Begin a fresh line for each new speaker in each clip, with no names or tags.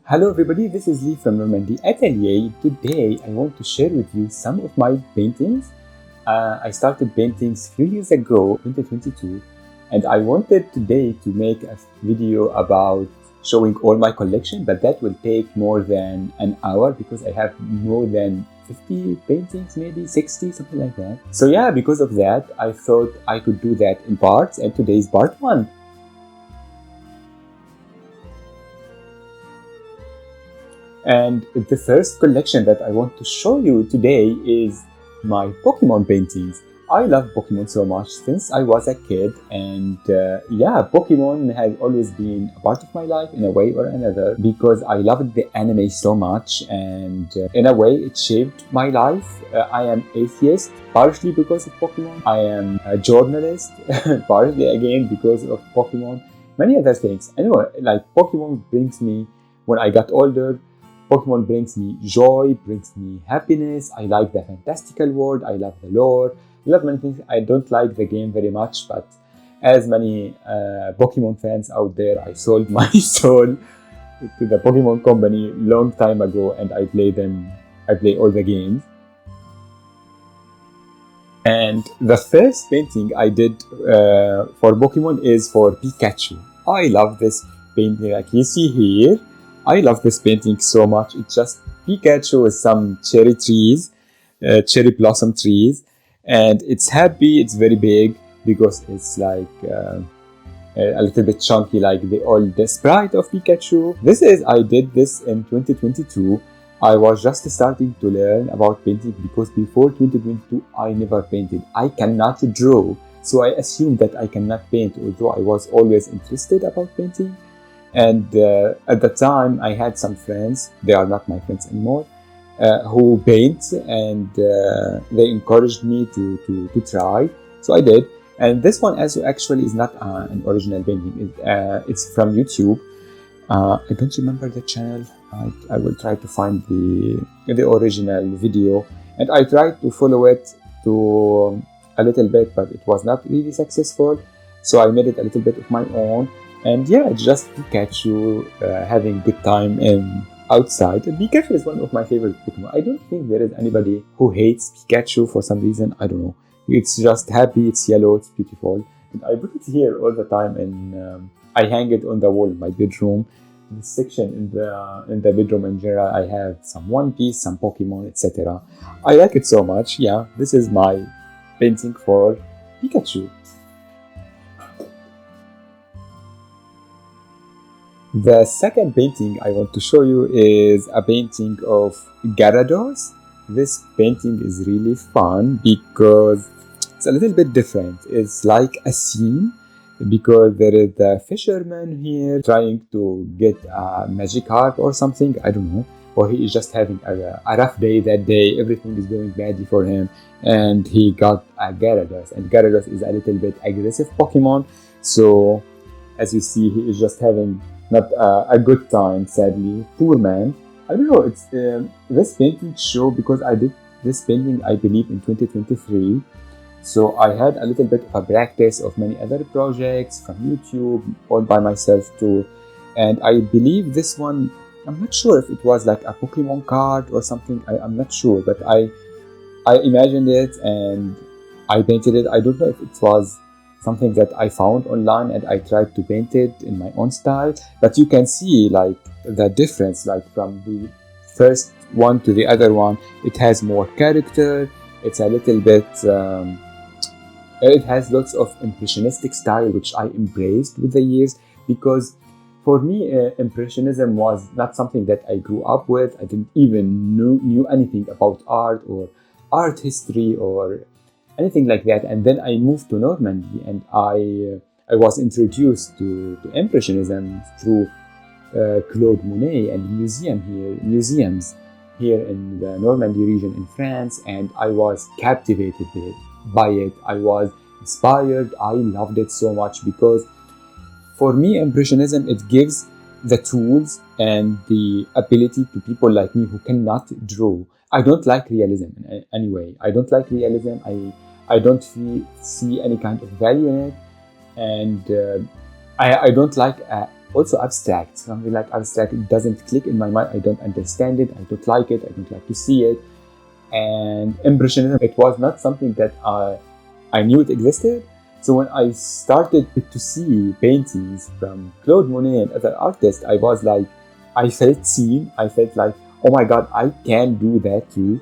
Hello everybody, this is Lee from Normandy Atelier. Today I want to share with you some of my paintings. I started paintings a few years ago, 2022, and I wanted today to make a video about showing all my collection, but that will take more than an hour because I have more than 50 paintings, maybe 60, something like that. So yeah, because of that, I thought I could do that in parts, and today is part 1. And the first collection that I want to show you today is my Pokemon paintings. I love Pokemon so much since I was a kid, and yeah, Pokemon has always been a part of my life in a way or another because I loved the anime so much, and in a way it shaped my life. I am atheist, partially because of Pokemon. I am a journalist, partly again because of Pokemon. Many other things. Anyway, like Pokemon brings me, when I got older, Pokemon brings me joy, brings me happiness. I like the fantastical world. I love the lore. I love many things. I don't like the game very much, but as many Pokemon fans out there, I sold my soul to the Pokemon company long time ago, and I play them. I play all the games. And the first painting I did for Pokemon is for Pikachu. I love this painting, like you see here. I love this painting so much. It's just Pikachu with some cherry trees, cherry blossom trees, and it's happy. It's very big because it's like a little bit chunky, like the old sprite of Pikachu. I did this in 2022. I was just starting to learn about painting because before 2022, I never painted. I cannot draw, so I assumed that I cannot paint, although I was always interested about painting. And at the time, I had some friends, they are not my friends anymore, who paint, and they encouraged me to try. So I did. And this one actually is not an original painting. It's from YouTube. I don't remember the channel. I will try to find the original video. And I tried to follow it to a little bit, but it was not really successful. So I made it a little bit of my own. And yeah, just Pikachu having good time outside. And Pikachu is one of my favorite Pokemon. I don't think there is anybody who hates Pikachu for some reason. I don't know. It's just happy, it's yellow, it's beautiful. And I put it here all the time, and I hang it on the wall in my bedroom. In this section in the bedroom in general, I have some One Piece, some Pokemon, etc. I like it so much. Yeah, this is my painting for Pikachu. The second painting I want to show you is a painting of Gyarados. This painting is really fun because it's a little bit different. It's like a scene because there is the fisherman here trying to get a magic heart or something, I don't know. Or he is just having a rough day that day, everything is going badly for him, and he got a Gyarados. And Gyarados is a little bit aggressive Pokemon, so as you see, he is just having not a good time, sadly. Poor man. I don't know, it's this painting show because I did this painting, I believe, in 2023. So I had a little bit of a practice of many other projects from YouTube, all by myself too. And I believe this one, I'm not sure if it was like a Pokemon card or something, I'm not sure, but I imagined it and I painted it. I don't know if it was something that I found online and I tried to paint it in my own style, but you can see like the difference, like from the first one to the other one. It has more character. It's a little bit it has lots of impressionistic style, which I embraced with the years, because for me impressionism was not something that I grew up with. I didn't even knew anything about art or art history or anything like that. And then I moved to Normandy, and I was introduced to Impressionism through Claude Monet and museums here in the Normandy region in France, and I was captivated by it. I was inspired. I loved it so much because for me, Impressionism, it gives the tools and the ability to people like me who cannot draw. I don't like realism in any way. I don't like realism. I don't see any kind of value in it, and I don't like also abstract. Something like abstract, it doesn't click in my mind. I don't understand it. I don't like it. I don't like to see it. And Impressionism, it was not something that I knew it existed. So when I started to see paintings from Claude Monet and other artists, I was like, I felt seen. I felt like, oh my God, I can do that too.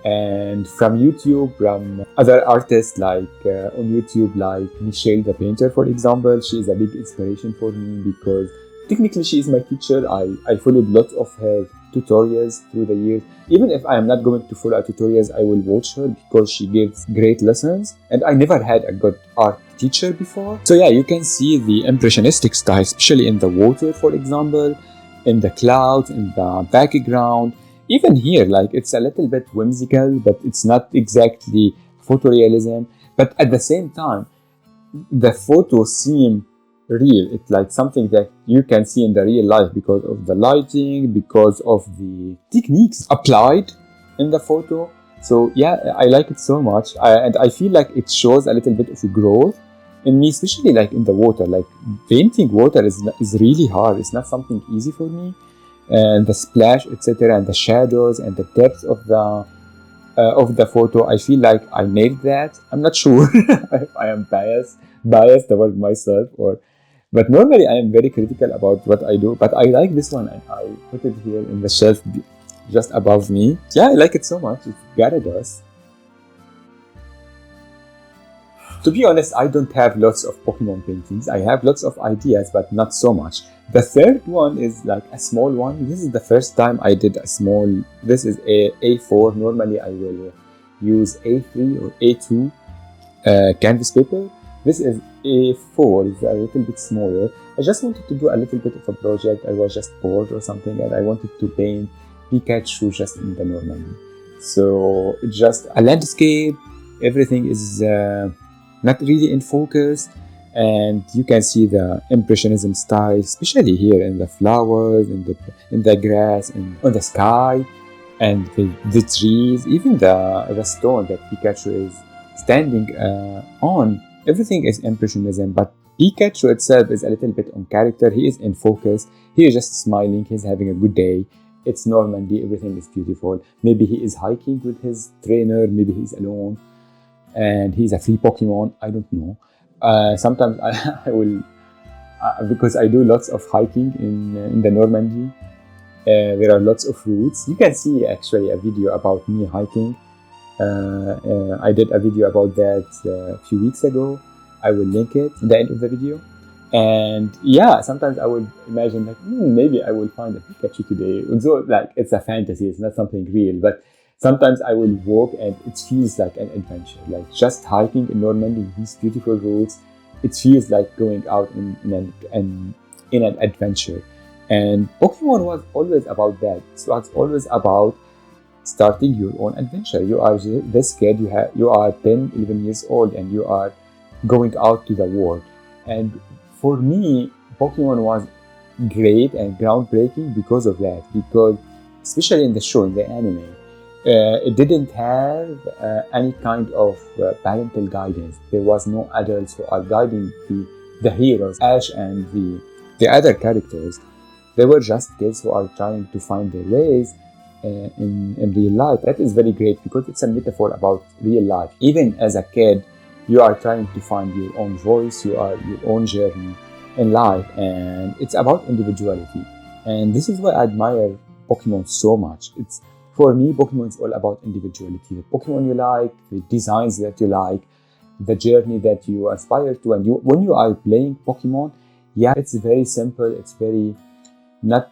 And from YouTube, from other artists like on YouTube, like Michelle the painter, for example, she is a big inspiration for me because technically she is my teacher. I followed lots of her tutorials through the years. Even if I am not going to follow tutorials, I will watch her because she gives great lessons. And I never had a good art teacher before. So yeah, you can see the impressionistic style, especially in the water, for example, in the clouds, in the background. Even here, like it's a little bit whimsical, but it's not exactly photorealism. But at the same time, the photos seem real. It's like something that you can see in the real life because of the lighting, because of the techniques applied in the photo. So yeah, I like it so much. And I feel like it shows a little bit of growth in me, especially like in the water. Like painting water is really hard. It's not something easy for me. And the splash, etc., and the shadows and the depth of the photo, I feel like I nailed that. I'm not sure if I am biased towards myself, but normally I am very critical about what I do. But I like this one, and I put it here in the shelf just above me. Yeah, I like it so much. It's Gyarados. To be honest, I don't have lots of Pokemon paintings. I have lots of ideas, but not so much. The third one is like a small one. This is the first time I did a small. This is a A4. Normally I will use A3 or A2 canvas paper. This is A4. It's a little bit smaller. I just wanted to do a little bit of a project. I was just bored or something, and I wanted to paint Pikachu just in the Normandy. So it's just a landscape. Everything is not really in focus, and you can see the impressionism style, especially here in the flowers, in the grass, and on the sky, and the trees, even the stone that Pikachu is standing on. Everything is impressionism, but Pikachu itself is a little bit on character. He is in focus. He is just smiling. He's having a good day. It's Normandy. Everything is beautiful. Maybe he is hiking with his trainer. Maybe he's alone. And he's a free Pokemon. I don't know. Sometimes I will, because I do lots of hiking in the Normandy. There are lots of routes. You can see actually a video about me hiking. I did a video about that a few weeks ago. I will link it at the end of the video. And yeah, sometimes I would imagine like maybe I will find a Pikachu today. Although like it's a fantasy, it's not something real, but sometimes I will walk and it feels like an adventure, like just hiking in Normandy, these beautiful roads. It feels like going out in an adventure. And Pokemon was always about that. So it's always about starting your own adventure. You are this kid, you are 10, 11 years old, and you are going out to the world. And for me, Pokemon was great and groundbreaking because of that. Because especially in the show, in the anime, it didn't have any kind of parental guidance. There was no adults who are guiding the heroes, Ash and the other characters. They were just kids who are trying to find their ways in real life. That is very great because it's a metaphor about real life. Even as a kid, you are trying to find your own voice, your own journey in life, and it's about individuality. And this is why I admire Pokemon so much. For me, Pokemon is all about individuality. The Pokemon you like, the designs that you like, the journey that you aspire to. And when you are playing Pokemon, yeah, it's very simple. It's very not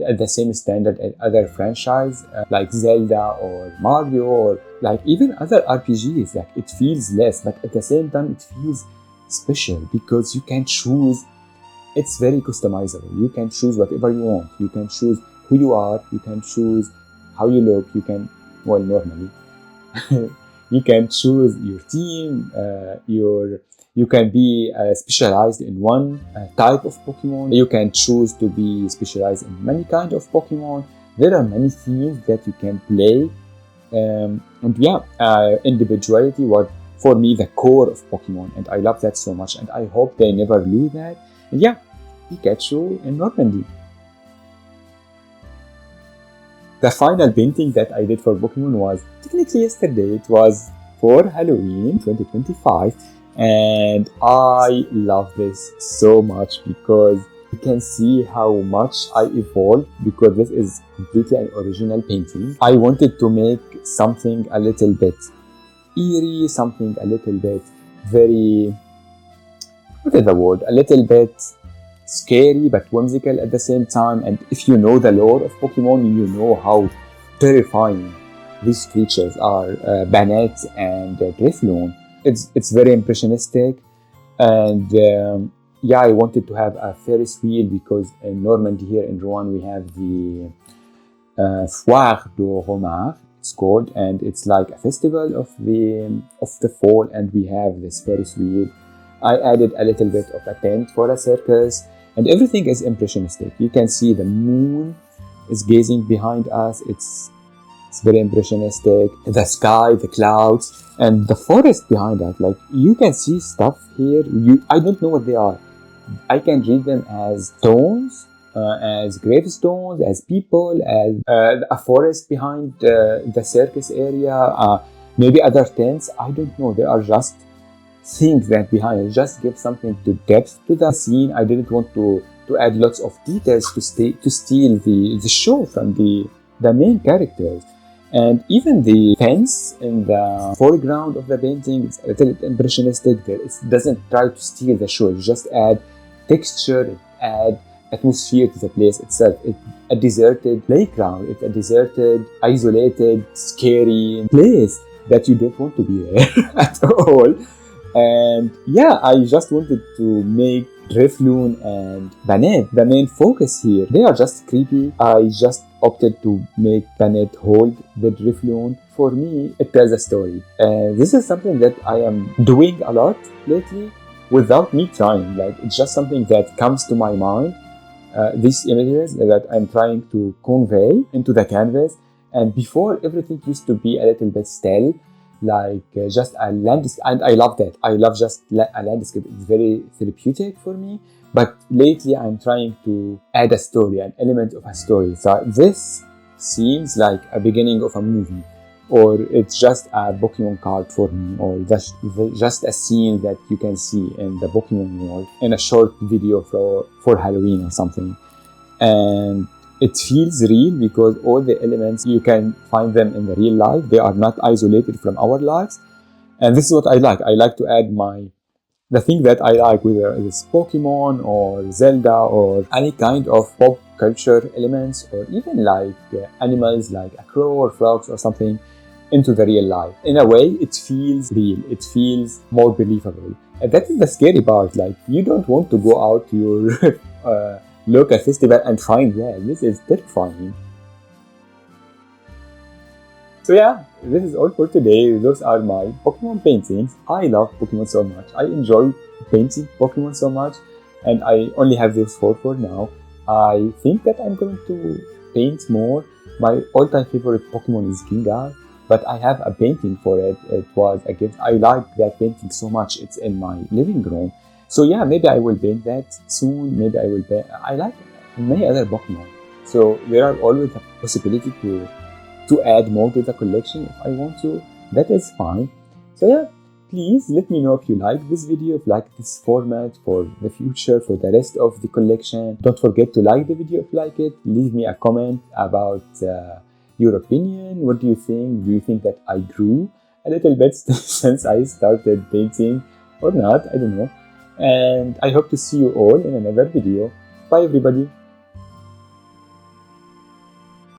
at the same standard as other franchise like Zelda or Mario or like even other RPGs. Like it feels less, but at the same time, it feels special because you can choose. It's very customizable. You can choose whatever you want. You can choose who you are. You can choose how you look. You can, well, normally, you can choose your team. You can be specialized in one type of Pokemon. You can choose to be specialized in many kinds of Pokemon. There are many themes that you can play. And yeah, individuality was, for me, the core of Pokemon. And I love that so much. And I hope they never lose that. And yeah, Pikachu in Normandy. The final painting that I did for Pokemon was technically yesterday. It was for Halloween 2025, and I love this so much because you can see how much I evolved, because this is completely an original painting. I wanted to make something a little bit eerie, something a little bit very, what is the word? A little bit scary but whimsical at the same time. And if you know the lore of Pokemon, you know how terrifying these creatures are, Banette and Drifloon. It's very impressionistic, and yeah, I wanted to have a Ferris wheel because in Normandy here in Rouen we have the Foire de Romard, it's called, and it's like a festival of the fall, and we have this Ferris wheel. I added a little bit of a tent for a circus, and everything is impressionistic. You can see the moon is gazing behind us. It's very impressionistic. The sky, the clouds, and the forest behind us. Like, you can see stuff here. I don't know what they are. I can read them as stones, as gravestones, as people, as a forest behind the circus area, maybe other tents. I don't know. They are just things that behind it. Just give something to depth to the scene. I didn't want to add lots of details to steal the show from the main characters. And even the fence in the foreground of the painting is a little impressionistic. It doesn't try to steal the show. It just add texture, it add atmosphere to the place itself. It's a deserted playground. It's a deserted, isolated, scary place that you don't want to be there at all. And yeah, I just wanted to make Drifloon and Banette the main focus here. They are just creepy. I just opted to make Banette hold the Drifloon. For me, it tells a story. And this is something that I am doing a lot lately without me trying. Like, it's just something that comes to my mind. These images that I'm trying to convey into the canvas. And before, everything used to be a little bit still, like just a landscape, and I love that. I love just a landscape. It's very therapeutic for me. But lately, I'm trying to add a story, an element of a story. So this seems like a beginning of a movie, or it's just a Pokemon card for me, or just a scene that you can see in the Pokemon world in a short video for Halloween or something. And it feels real because all the elements, you can find them in the real life. They are not isolated from our lives. And this is what I like. I like to add the thing that I like, whether it's Pokemon or Zelda or any kind of pop culture elements, or even like animals like a crow or frogs or something, into the real life. In a way, it feels real. It feels more believable. And that is the scary part. Like, you don't want to go out to your local festival and find that. This is terrifying. So yeah, this is all for today. Those are my Pokemon paintings. I love Pokemon so much. I enjoy painting Pokemon so much, and I only have those four for now. I think that I'm going to paint more. My all-time favorite Pokemon is Gengar, but I have a painting for it. It was a gift. I like that painting so much. It's in my living room. So yeah, maybe I will paint that soon. Maybe I will paint. I like many other Pokemon. So there are always a possibility to add more to the collection if I want to. That is fine. So yeah, please let me know if you like this video, if you like this format for the future, for the rest of the collection. Don't forget to like the video if you like it. Leave me a comment about your opinion. What do you think? Do you think that I grew a little bit since I started painting or not? I don't know. And I hope to see you all in another video. Bye everybody.